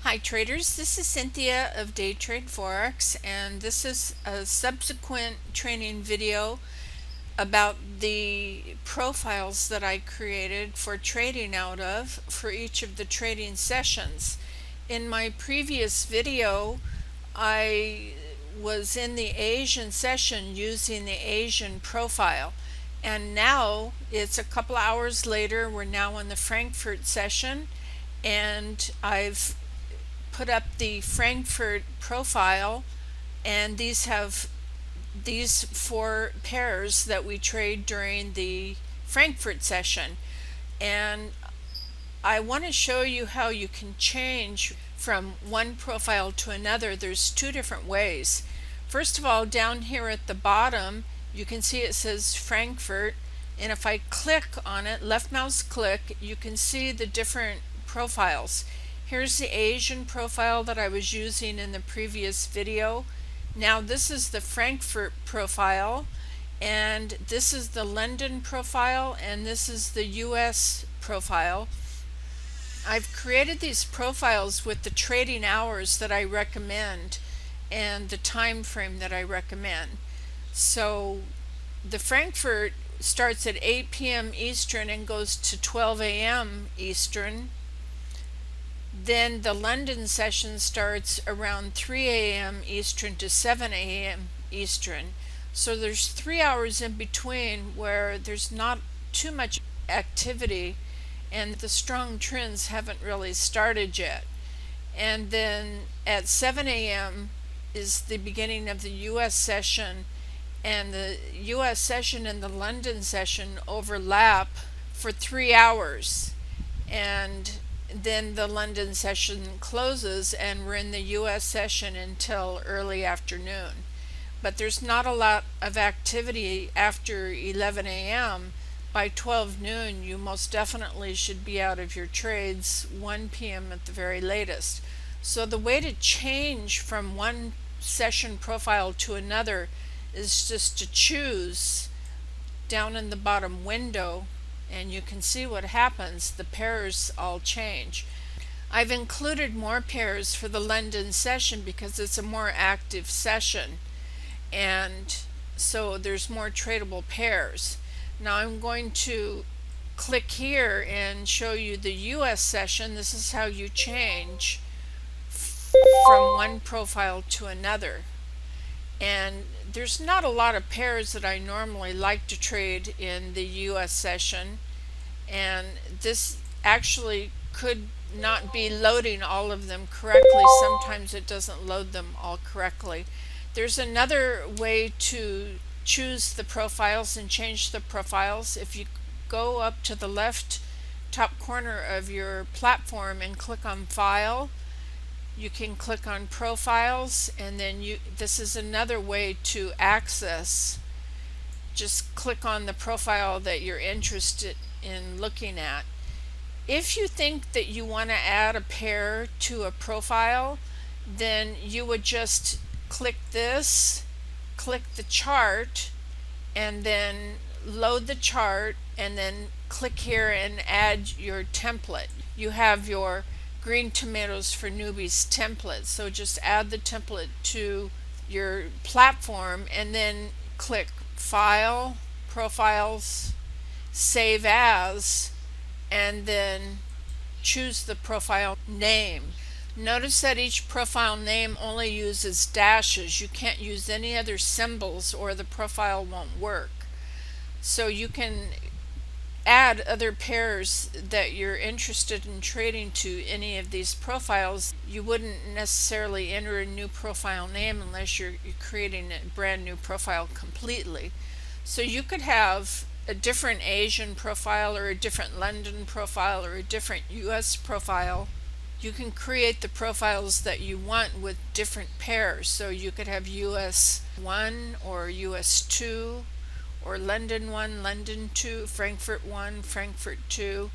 Hi traders, this is Cynthia of Day Trade Forex, and this is a subsequent training video about the profiles that I created for trading out of for each of the trading sessions. In my previous video, I was in the Asian session using the Asian profile, and now it's a couple hours later. We're now in the Frankfurt session, and I've put up the Frankfurt profile, and these have these four pairs that we trade during the Frankfurt session. And I want to show you how you can change from one profile to another. There's two different ways. First of all, down here at the bottom, you can see it says Frankfurt, and if I click on it, left mouse click, you can see the different profiles. Here's the Asian profile that I was using in the previous video. Now this is the Frankfurt profile, and this is the London profile, and this is the US profile. I've created these profiles with the trading hours that I recommend and the time frame that I recommend. So the Frankfurt starts at 8 p.m. Eastern and goes to 12 a.m. Eastern. Then the London session starts around 3 a.m. Eastern to 7 a.m. Eastern. So there's 3 hours in between where there's not too much activity and the strong trends haven't really started yet. And then at 7 a.m. is the beginning of the US session, and the US session and the London session overlap for 3 hours. And then the London session closes and we're in the US session until early afternoon. But there's not a lot of activity after 11 a.m. By 12 noon, you most definitely should be out of your trades, 1 p.m. at the very latest. So the way to change from one session profile to another is just to choose down in the bottom window, and you can see what happens. The pairs all change. I've included more pairs for the London session because it's a more active session, and so there's more tradable pairs. Now I'm going to click here and show you the US session. This is how you change from one profile to another. And there's not a lot of pairs that I normally like to trade in the US session, and this actually could not be loading all of them correctly. Sometimes it doesn't load them all correctly. There's another way to choose the profiles and change the profiles. If you go up to the left top corner of your platform and click on File, you can click on Profiles, and then this is another way to access. Just click on the profile that you're interested in looking at. If you think that you want to add a pair to a profile, then you would just click this, click the chart, and then load the chart, and then click here and add your template. You have your Green Tomatoes for Newbies template, so just add the template to your platform and then click File, Profiles, Save As, and then choose the profile name. Notice that each profile name only uses dashes. You can't use any other symbols or the profile won't work. So you can add other pairs that you're interested in trading to any of these profiles. You wouldn't necessarily enter a new profile name unless you're creating a brand new profile completely. So you could have a different Asian profile or a different London profile or a different US profile. You can create the profiles that you want with different pairs. So you could have US 1 or US 2 or London 1, London 2, Frankfurt 1, Frankfurt 2.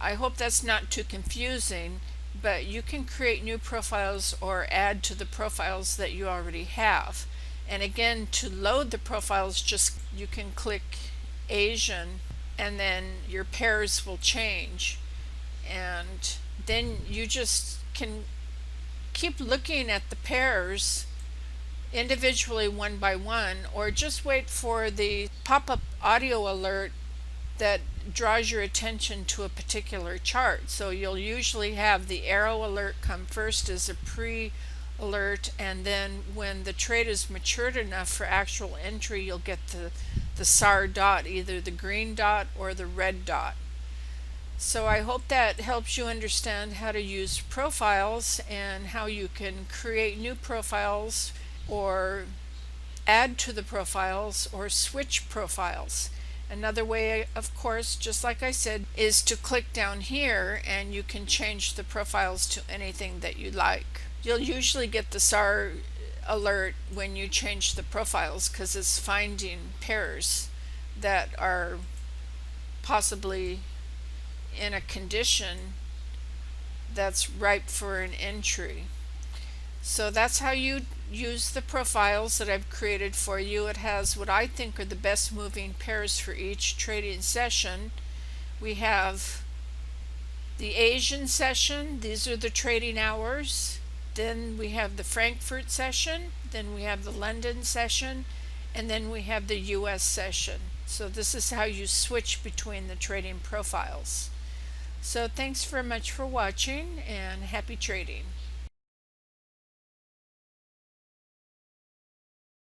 I hope that's not too confusing, but you can create new profiles or add to the profiles that you already have. And again, to load the profiles, just you can click Asian and then your pairs will change, and then you just can keep looking at the pairs individually one by one, or just wait for the pop-up audio alert that draws your attention to a particular chart. So you'll usually have the arrow alert come first as a pre-alert, and then when the trade is matured enough for actual entry, you'll get the SAR dot, either the green dot or the red dot. So I hope that helps you understand how to use profiles and how you can create new profiles or add to the profiles or switch profiles. Another way, of course, just like I said, is to click down here and you can change the profiles to anything that you like. You'll usually get the SAR alert when you change the profiles because it's finding pairs that are possibly in a condition that's ripe for an entry. So that's how you use the profiles that I've created for you. It has what I think are the best moving pairs for each trading session. We have the Asian session, these are the trading hours. Then we have the Frankfurt session, then we have the London session, and then we have the US session. So this is how you switch between the trading profiles. So thanks very much for watching and happy trading.